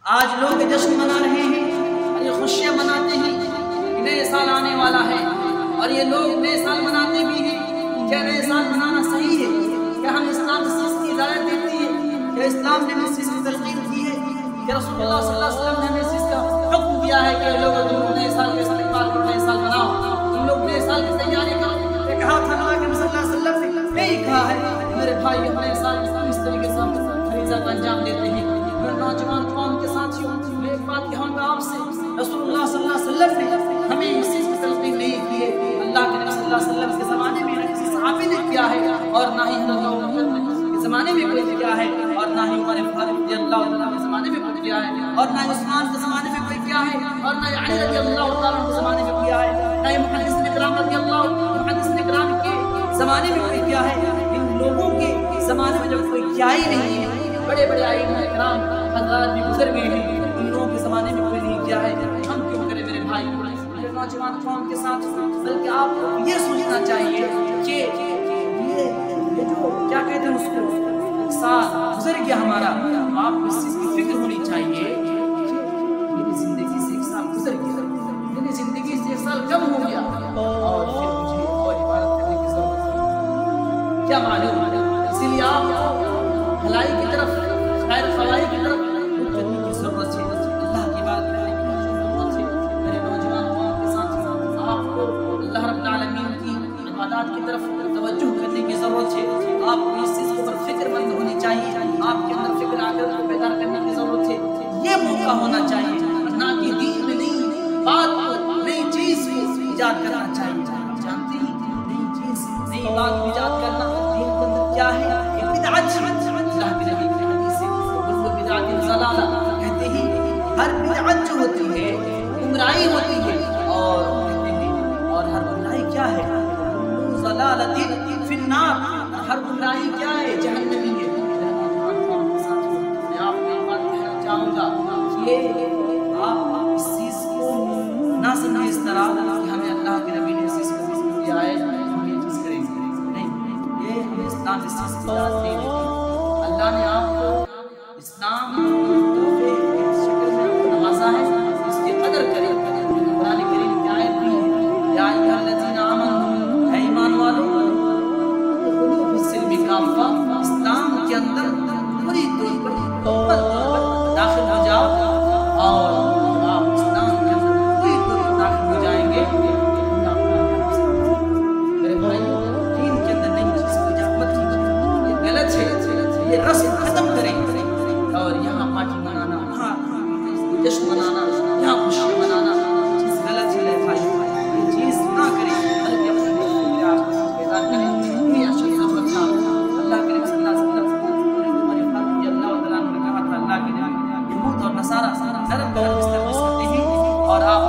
آج لوگ جشن منا رہے ہیں اور یہ خوشیاں مناتے ہیں کہ نئے سال آنے والا ہے، اور یہ لوگ نئے سال مناتے بھی ہیں۔ کیا نئے سال منانا صحیح ہے؟ کیا ہم اسلام اس چیز کی ہدایت دیتی ہے؟ کیا اسلام نے اس چیز کی تلقین کی ہے؟ کہ رسول اللہ صلی اللہ علیہ وسلم نے ہمیں اس چیز کا حکم دیا ہے کہ لوگوں تم نئے سال کے استقبال کرو، نئے سال مناؤ، تم لوگ نئے سال کی تیاری کرو؟ یہ کہا تھا نبی کریم صلی اللہ علیہ وسلم نے یہی کہا ہے میرے بھائی نئے سال اس طریقے سے ہم فریضہ کا انجام دیتے ہیں۔ میرے نوجوان قوم کے ساتھیوں، میں ایک بات کہوں گا آپ سے، رسول اللہ صلی اللہ علیہ وسلم نے ہمیں اس چیز کی تلقین نہیں کی ہے۔ اللہ کے نبی صلی اللہ علیہ وسلم کے زمانے میں کسی صحابی نے کیا ہے اور نہ ہی حضرت ابو بکر کے زمانے میں کوئی کیا ہے، اور نہ ہی عمر فاروق رضی اللہ عنہ کے زمانے میں کوئی کیا ہے، اور نہ ہی عثمان کے زمانے میں کوئی کیا ہے، اور نہ ہی علی رضی اللہ عنہ کے زمانے میں کیا ہے، نہ ہی محدثین کرام رضی اللہ کرام کے زمانے میں کوئی کیا ہے۔ ان لوگوں کے زمانے میں جب کوئی کیا ہی نہیں ہے، بڑے بڑے ائمہ کرام حضرات بھی گزر گئے ہیں، ان لوگوں کے زمانے میں کوئی نہیں کیا ہے، ہم کیوں کریں میرے بھائی؟ میرے نوجوان قوم کے ساتھ بلکہ آپ کو یہ سوچنا چاہیے کہ یہ جو کیا کہتے ہیں اس کو سال گزر گیا ہمارا، آپ کو اس چیز کی فکر ہونی چاہیے کہ میری زندگی سے ایک سال گزر گیا، میری زندگی سے ایک سال کم ہو گیا، اور پھر مجھے اور عبادت کرنے کی ضرورت ہے۔ کیا معلوم؟ اسی لیے آپ کو بھلائی کی طرف، خیر خواہی کی طرف کرنے کی ضرورت ہے، اللہ کی عبادت کرنے کی ضرورت ہے۔ میرے نوجوان قوم کے ساتھ آپ کو اللہ رب العالمین کی عبادات کی طرف توجہ کرنے کی ضرورت ہے۔ آپ کو اس چیز کے اوپر فکر مند ہونی چاہیے، آپ کے اندر فکر آخرت کو بیدار کرنے کی ضرورت ہے۔ یہ موقع ہونا چاہیے، نہ کہ دین میں نئی بات کو، نئی چیز کو ایجاد کرنا چاہیے۔ جانتے ہیں نئی چیز، نئی بات ایجاد کرنا دین کے اندر کیا ہے؟ یہ بدعت ہے۔ اللہ کے نبی کی حدیث ہے کل بدعت ضلالہ، کہتے ہیں ہر بدعت جو ہوتی ہے گمراہی ہوتی ہے، اور کہتے ہیں اور ہر گمراہی کیا ہے؟ ضلالۃ فی النار، ہر گمراہی کیا ہے؟ جہنمی ہے۔ میں آپ کو ایک بات کہنا چاہوں گا کہ آپ اس چیز کو نہ سمجھیں اس طرح کہ ہمیں اللہ کے نبی نے اس چیز کو حکم دیا ہے ہم یہ چیز کریں گے، نہیں، یہ ہمیں اسلام اس چیز کی اجازت نہیں دیتی۔ اللہ نے آپ کو اسلام تحفے کی شکل میں آپ کو نوازا ہے، اس کی قدر کریں۔ قرآن کریم کی آیت بھی ہے یا ایھا الذین آمنوا، اے ایمان والو، ادخلوا فی السلم کافہ، اسلام کے اندر پوری طور پر داخل ہو جاؤ، اور آپ اسلام کے اندر پوری طور پر داخل ہو جائیں گے۔ میرے بھائی، دین کے اندر نئی چیز کو ایجاد مت کیجیے، یہ غلط ہے، یہ رسم ختم کریں، اور یہاں پارٹی منانا، وہاں جشن منانا، یہاں خوشی منانا، یہ چیز غلط ہے میرے بھائی، یہ چیز نہ کریں، بلکہ اپنے دل کو آپ بیدار کریں۔ یہ اشد ضرورت تھا۔ اللہ کے نبی صلی اللہ علیہ وسلم عمر فاروق رضی اللہ عنہ نے کہا تھا، اللہ کے نبی یہود اور نصارہ نرم قلم استعمال کرتے ہیں، اور آپ